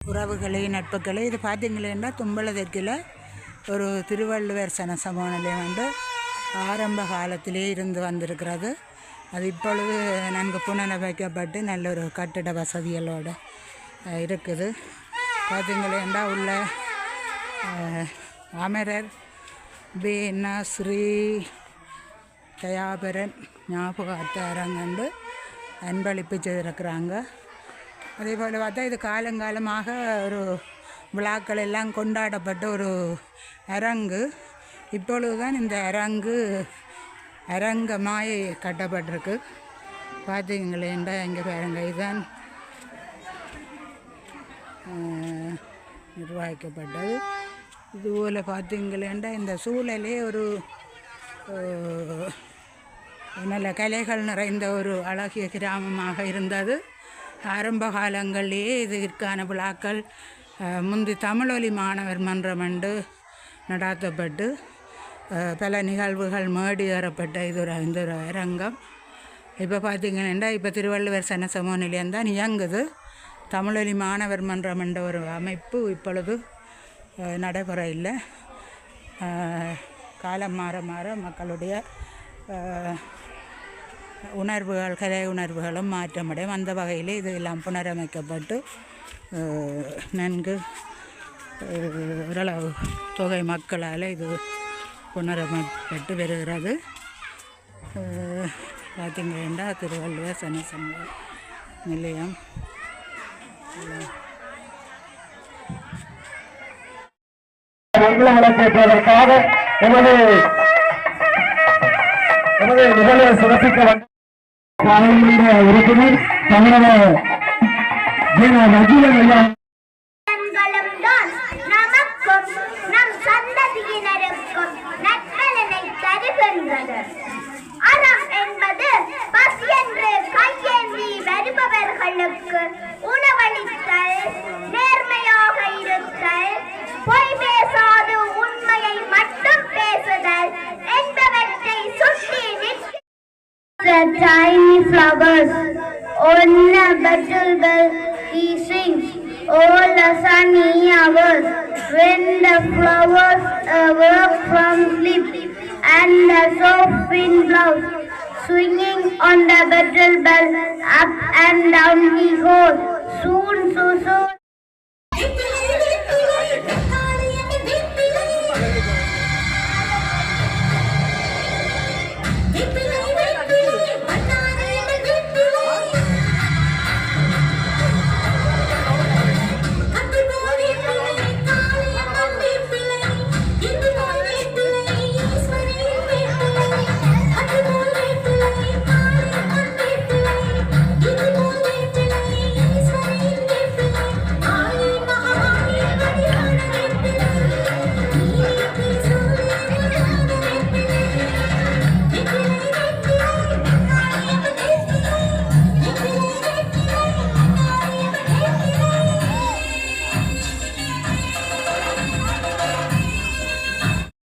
உறவுகளே நட்புகளே, இது பார்த்தீங்களேன்னா தும்பலதற்கில் ஒரு திருவள்ளுவர் சமூக நிலையம் வந்து ஆரம்ப காலத்திலே இருந்து வந்திருக்கிறது. அது இப்பொழுது நன்கு புனரமைக்கப்பட்டு நல்ல ஒரு கட்டிட வசதிகளோடு இருக்குது. பார்த்தீங்களேண்டா உள்ள அமரர் பேனா ஸ்ரீ தயாபரன் ஞாபகார்த்த அரங்கண்டு அன்பளிப்பு செய்திருக்கிறாங்க. அதே போல் பார்த்தா இது காலங்காலமாக ஒரு விழாக்கள் எல்லாம் கொண்டாடப்பட்ட ஒரு அரங்கு. இப்பொழுது தான் இந்த அரங்கமாய் கட்டப்பட்டிருக்கு. பார்த்தீங்களேண்டா இங்கே பாருங்க, இதுதான் நிர்வகிக்கப்பட்டது. இதுபோல் பார்த்தீங்களேண்டா இந்த சூழலே ஒரு நல்ல கலைகள் நிறைந்த ஒரு அழகிய கிராமமாக இருந்தது. ஆரம்ப காலங்களிலேயே இதற்கான விழாக்கள் முந்தி தமிழொலி மாணவர் மன்றம் என்று நடாத்தப்பட்டு பல நிகழ்வுகள் மேடியேறப்பட்ட இந்த ஒரு அரங்கம். இப்போ பார்த்திங்கன்னா இப்போ திருவள்ளுவர் சமூக நிலையம்தான் இயங்குது. தமிழொலி மாணவர் மன்றம் என்ற ஒரு அமைப்பு இப்பொழுது நடைபெற இல்லை. காலம் மாற மாற மக்களுடைய உணர்வுகள், கலை உணர்வுகளும் மாற்றமடையும். அந்த வகையில் இது எல்லாம் புனரமைக்கப்பட்டு நன்கு ஓரளவு தொகை மக்களால் இது புனரமைப்பட்டு வருகிறது. பார்த்திங்கன்னா திருவள்ளுவர் சமூக நிலையம் வழக்கேற்பதற்காக எமது நிகழ்வை சிறப்பிக்க உறுப்பினர் தமிழக நஜீவன் ஐயா நம் சந்ததியினருக்கும் நற்பலனை தருகின்றது. அறம் என்பது பசி என்று கையேந்தி வருபவர்களுக்கு உணவளித்தல், நேர்மையாக இருத்தல், பொய் பேசாது உண்மையை மட்டும் பேசுதல் என்பவற்றை சுட்டி the tiny flowers on a battle bell he sings all the sunny hours when the flowers awoke from sleep and the soft wind blows swinging on the battle bell up and down he goes.